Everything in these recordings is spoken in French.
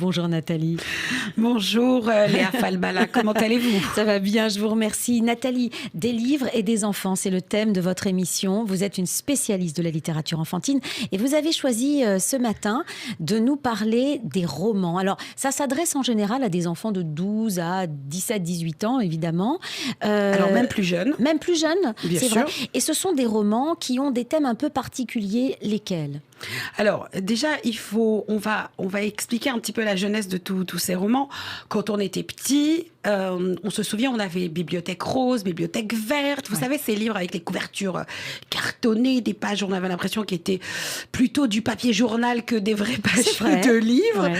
Bonjour Nathalie. Bonjour Léa Falbala, comment allez-vous? Ça va bien, je vous remercie. Nathalie, des livres et des enfants, c'est le thème de votre émission. Vous êtes une spécialiste de la littérature enfantine et vous avez choisi ce matin de nous parler des romans. Alors, ça s'adresse en général à des enfants de 12 à 17, 18 ans, évidemment. Alors même plus jeunes. Même plus jeunes, bien c'est sûr. vrai. Et ce sont des romans qui ont des thèmes un peu particuliers, lesquels ? Alors déjà, on va expliquer un petit peu la jeunesse de tous ces romans. Quand on était petit, on se souvient, on avait Bibliothèque rose, Bibliothèque verte. Vous savez, ces livres avec les couvertures cartonnées, des pages, on avait l'impression qu'ils étaient plutôt du papier journal que des vraies pages de livres.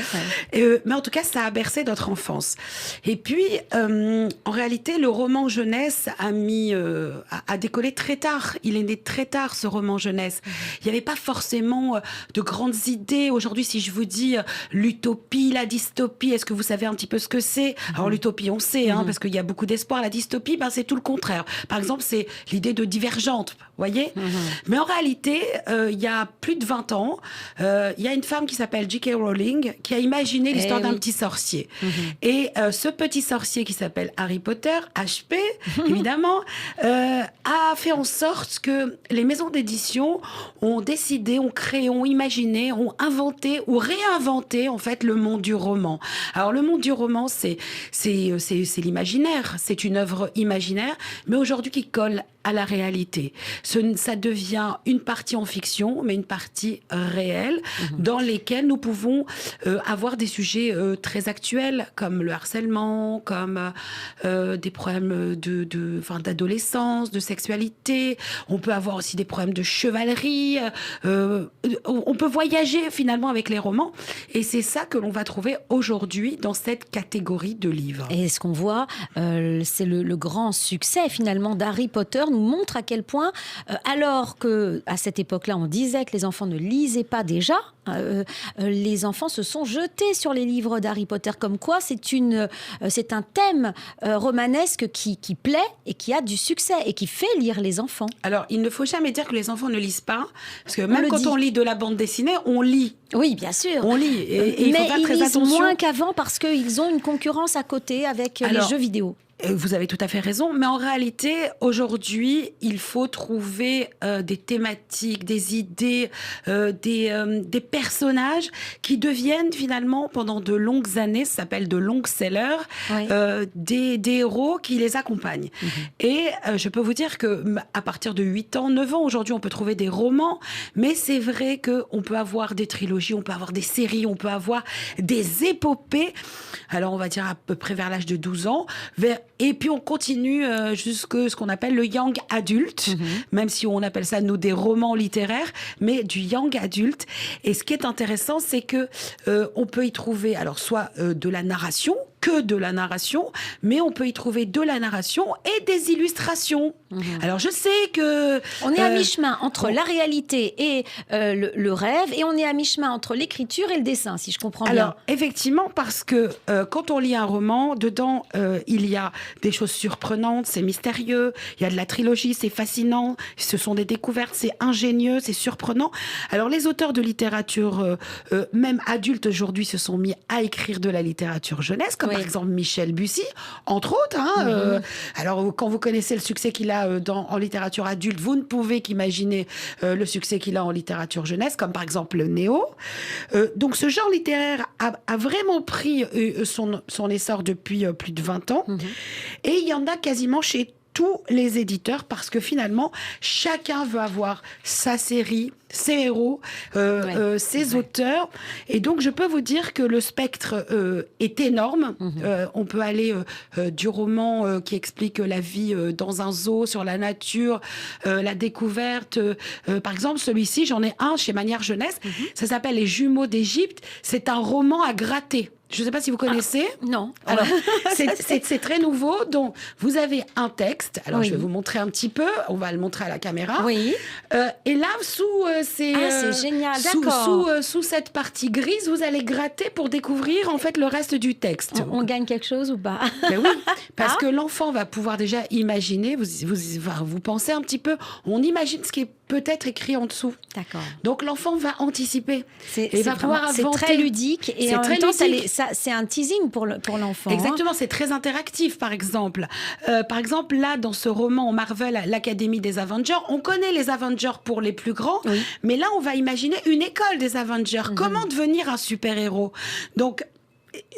Mais en tout cas, ça a bercé notre enfance. Et puis, en réalité, le roman jeunesse a décollé très tard. Il est né très tard, ce roman jeunesse. Il n'y avait pas forcément de grandes idées. Aujourd'hui, si je vous dis l'utopie, la dystopie, est-ce que vous savez un petit peu ce que c'est? Alors l'utopie, on sait, parce qu'il y a beaucoup d'espoir. La dystopie, c'est tout le contraire. Par exemple, c'est l'idée de Divergente, vous voyez? Mais en réalité, il y a plus de 20 ans, il y a une femme qui s'appelle J.K. Rowling qui a imaginé l'histoire d'un petit sorcier. Et ce petit sorcier qui s'appelle Harry Potter, HP, évidemment, a fait en sorte que les maisons d'édition ont décidé, ont créé, ont imaginé, ont inventé ou réinventé en fait le monde du roman. Alors le monde du roman, c'est l'imaginaire, c'est une œuvre imaginaire, mais aujourd'hui qui colle à la réalité. Ça devient une partie en fiction, mais une partie réelle, dans lesquelles nous pouvons avoir des sujets très actuels, comme le harcèlement, comme des problèmes d'adolescence, de sexualité. On peut avoir aussi des problèmes de chevalerie. On peut voyager finalement avec les romans. Et c'est ça que l'on va trouver aujourd'hui dans cette catégorie de livres. Et ce qu'on voit, c'est le grand succès finalement d'Harry Potter nous montre à quel point, alors qu'à cette époque-là, on disait que les enfants ne lisaient pas déjà, les enfants se sont jetés sur les livres d'Harry Potter. Comme quoi, c'est un thème romanesque qui plaît et qui a du succès et qui fait lire les enfants. Alors, il ne faut jamais dire que les enfants ne lisent pas, parce que même quand on lit de la bande dessinée, on lit. Oui, bien sûr. On lit. Et il faut faire très attention. Mais ils lisent moins qu'avant parce qu'ils ont une concurrence à côté avec les jeux vidéo. Vous avez tout à fait raison, mais en réalité, aujourd'hui, il faut trouver des thématiques, des idées, des personnages qui deviennent finalement, pendant de longues années, ça s'appelle de longs sellers, des héros qui les accompagnent. Et je peux vous dire qu'à partir de 8 ans, 9 ans, aujourd'hui, on peut trouver des romans, mais c'est vrai qu'on peut avoir des trilogies, on peut avoir des séries, on peut avoir des épopées. Alors, on va dire à peu près vers l'âge de 12 ans, et puis on continue jusque ce qu'on appelle le young adulte, même si on appelle ça, nous, des romans littéraires, mais du young adulte. Et ce qui est intéressant, c'est que on peut y trouver, alors soit de la narration, que de la narration, mais on peut y trouver de la narration et des illustrations. Alors je sais que... On est à mi-chemin entre la réalité et le rêve, et on est à mi-chemin entre l'écriture et le dessin, si je comprends bien. Alors effectivement, parce que quand on lit un roman, dedans il y a des choses surprenantes, c'est mystérieux, il y a de la trilogie, c'est fascinant, ce sont des découvertes, c'est ingénieux, c'est surprenant. Alors les auteurs de littérature, même adultes aujourd'hui, se sont mis à écrire de la littérature jeunesse, comme par exemple Michel Bussy, entre autres. Alors, quand vous connaissez le succès qu'il a en littérature adulte, vous ne pouvez qu'imaginer le succès qu'il a en littérature jeunesse, comme par exemple Néo. Donc, ce genre littéraire a vraiment pris son essor depuis plus de 20 ans. Et il y en a quasiment chez tous les éditeurs, parce que finalement, chacun veut avoir sa série, ses héros, ses auteurs. Et donc, je peux vous dire que le spectre est énorme. On peut aller du roman qui explique la vie dans un zoo, sur la nature, la découverte. Par exemple, celui-ci, j'en ai un chez Manière Jeunesse. Ça s'appelle Les Jumeaux d'Égypte. C'est un roman à gratter. Je ne sais pas si vous connaissez. Non. Alors, c'est très nouveau. Donc, vous avez un texte. Alors, je vais vous montrer un petit peu. On va le montrer à la caméra. Et là, c'est génial. Sous cette partie grise, vous allez gratter pour découvrir en fait le reste du texte. On gagne quelque chose ou pas? Ben oui, parce que l'enfant va pouvoir déjà imaginer. Vous pensez un petit peu. On imagine ce qui est peut-être écrit en dessous. D'accord. Donc l'enfant va anticiper. C'est inventer. très ludique et C'est en très même temps, ludique. c'est un teasing pour l'enfant. Exactement, c'est très interactif, par exemple. Là, dans ce roman Marvel, l'Académie des Avengers, on connaît les Avengers pour les plus grands, Oui. mais là, on va imaginer une école des Avengers. Comment devenir un super-héros? Donc,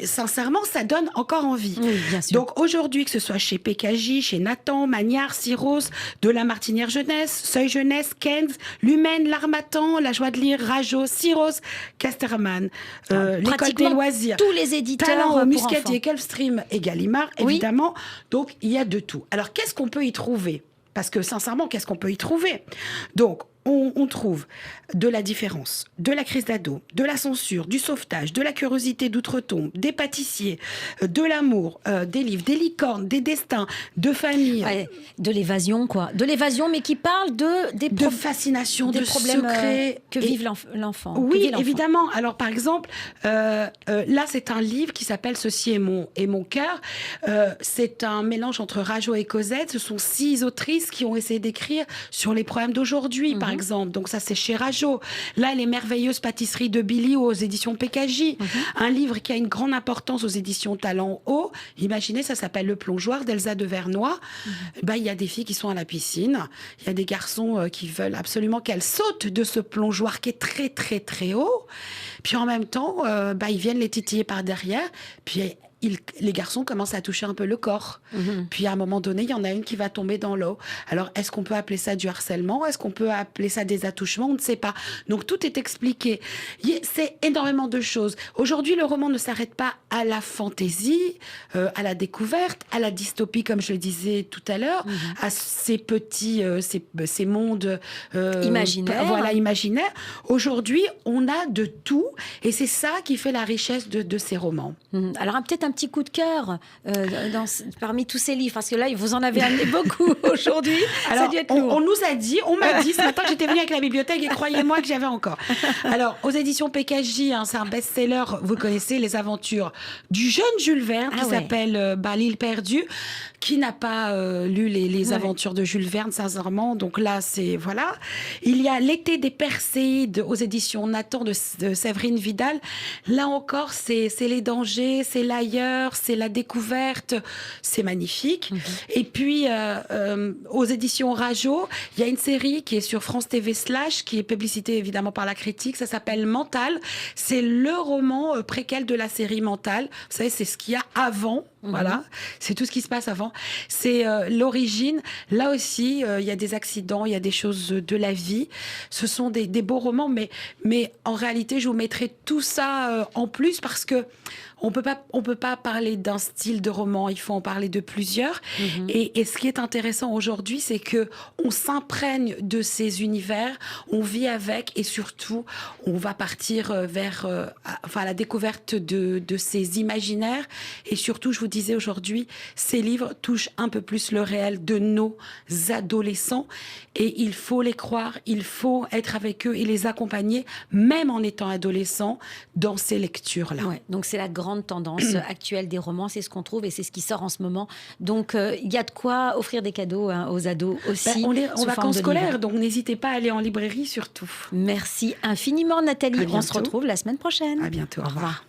sincèrement, ça donne encore envie. Oui, bien sûr. Donc aujourd'hui, que ce soit chez PKJ, chez Nathan, Magnard, Syros, de la Martinière Jeunesse, Seuil Jeunesse, Kenz, L'Humaine, L'Harmattan, La Joie de lire, Rajo, Syros, Casterman, l'École des loisirs, tous les éditeurs Talent, pour Muscati, Kelfstream et Gallimard, évidemment. Donc il y a de tout. Alors qu'est-ce qu'on peut y trouver? Parce que sincèrement, qu'est-ce qu'on peut y trouver? Donc, on trouve de la différence, de la crise d'ado, de la censure, du sauvetage, de la curiosité d'outre-tombe, des pâtissiers, de l'amour, des livres, des licornes, des destins, de famille. Ouais, de l'évasion, quoi. De l'évasion, mais qui parle de fascination, des de problèmes secrets. que vive l'enfant. Oui, évidemment. Alors, par exemple, là, c'est un livre qui s'appelle Ceci est mon cœur. C'est un mélange entre Rajo et Cosette. Ce sont 6 autrices qui ont essayé d'écrire sur les problèmes d'aujourd'hui, par exemple. Donc, ça, c'est chez Rajo. Là, Les merveilleuses pâtisseries de Billy aux éditions PKJ. Un livre qui a une grande importance aux éditions Talent Haut. Imaginez, ça s'appelle Le plongeoir d'Elsa de Vernois. Il y a des filles qui sont à la piscine. Il y a des garçons qui veulent absolument qu'elles sautent de ce plongeoir qui est très, très, très haut. Puis en même temps, ils viennent les titiller par derrière. Puis les garçons commencent à toucher un peu le corps. Puis à un moment donné, il y en a une qui va tomber dans l'eau. Alors, est-ce qu'on peut appeler ça du harcèlement? Est-ce qu'on peut appeler ça des attouchements? On ne sait pas. Donc, tout est expliqué. C'est énormément de choses. Aujourd'hui, le roman ne s'arrête pas à la fantaisie, à la découverte, à la dystopie, comme je le disais tout à l'heure, à ces petits, ces mondes imaginaires. Voilà, imaginaires. Aujourd'hui, on a de tout. Et c'est ça qui fait la richesse de ces romans. Alors, peut-être un petit coup de cœur parmi tous ces livres, parce que là, vous en avez amené beaucoup aujourd'hui. Alors, ça a dû être lourd. on m'a dit ce matin que j'étais venue avec la bibliothèque et croyez-moi que j'avais encore. Alors, aux éditions PKJ, c'est un best-seller, vous connaissez, Les aventures du jeune Jules Verne, qui s'appelle L'île perdue. Qui n'a pas lu les aventures de Jules Verne, sincèrement? Donc là, voilà. Il y a L'été des Perséides aux éditions Nathan de Séverine Vidal. Là encore, c'est les dangers, c'est l'ailleurs, c'est la découverte. C'est magnifique. Et puis, aux éditions Rajo, il y a une série qui est sur France TV /, qui est publicitée évidemment par la critique. Ça s'appelle Mental. C'est le roman préquel de la série Mental. Vous savez, c'est ce qu'il y a avant. Voilà, c'est tout ce qui se passe avant. C'est l'origine. Là aussi, il y a des accidents, il y a des choses de la vie. Ce sont des beaux romans, mais en réalité, je vous mettrai tout ça en plus parce que on peut pas parler d'un style de roman. Il faut en parler de plusieurs. Et ce qui est intéressant aujourd'hui, c'est que on s'imprègne de ces univers, on vit avec, et surtout, on va partir vers la découverte de ces imaginaires. Et surtout, je vous disais aujourd'hui, ces livres touchent un peu plus le réel de nos adolescents. Et il faut les croire, il faut être avec eux et les accompagner, même en étant adolescents, dans ces lectures-là. Ouais, donc c'est la grande tendance actuelle des romans, c'est ce qu'on trouve et c'est ce qui sort en ce moment. Donc il y a de quoi offrir des cadeaux aux ados aussi. On est en vacances scolaires, donc n'hésitez pas à aller en librairie surtout. Merci infiniment Nathalie. On se retrouve la semaine prochaine. À bientôt. Au revoir.